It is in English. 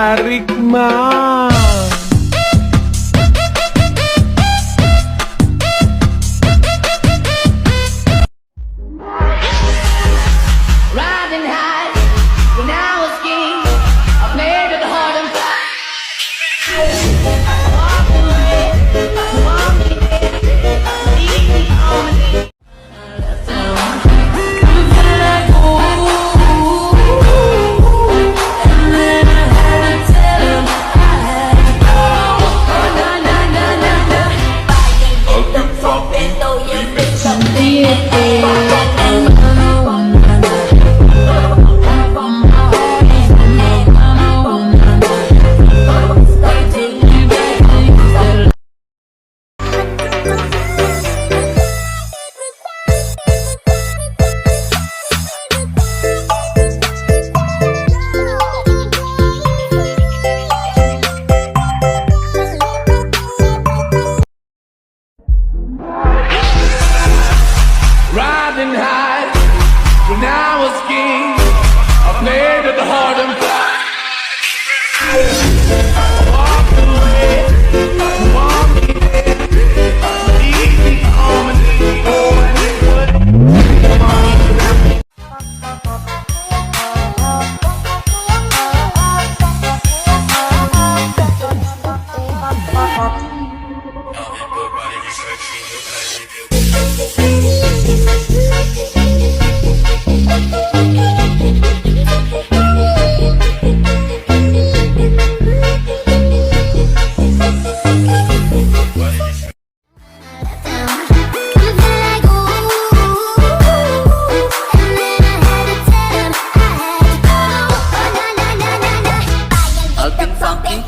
tarik mah. Riding high when I was king. I played with the heart and walked away, walked away, leave me on me. Riding high when I was king. I played with the heart and pride. Walk away, walk away, leave me on my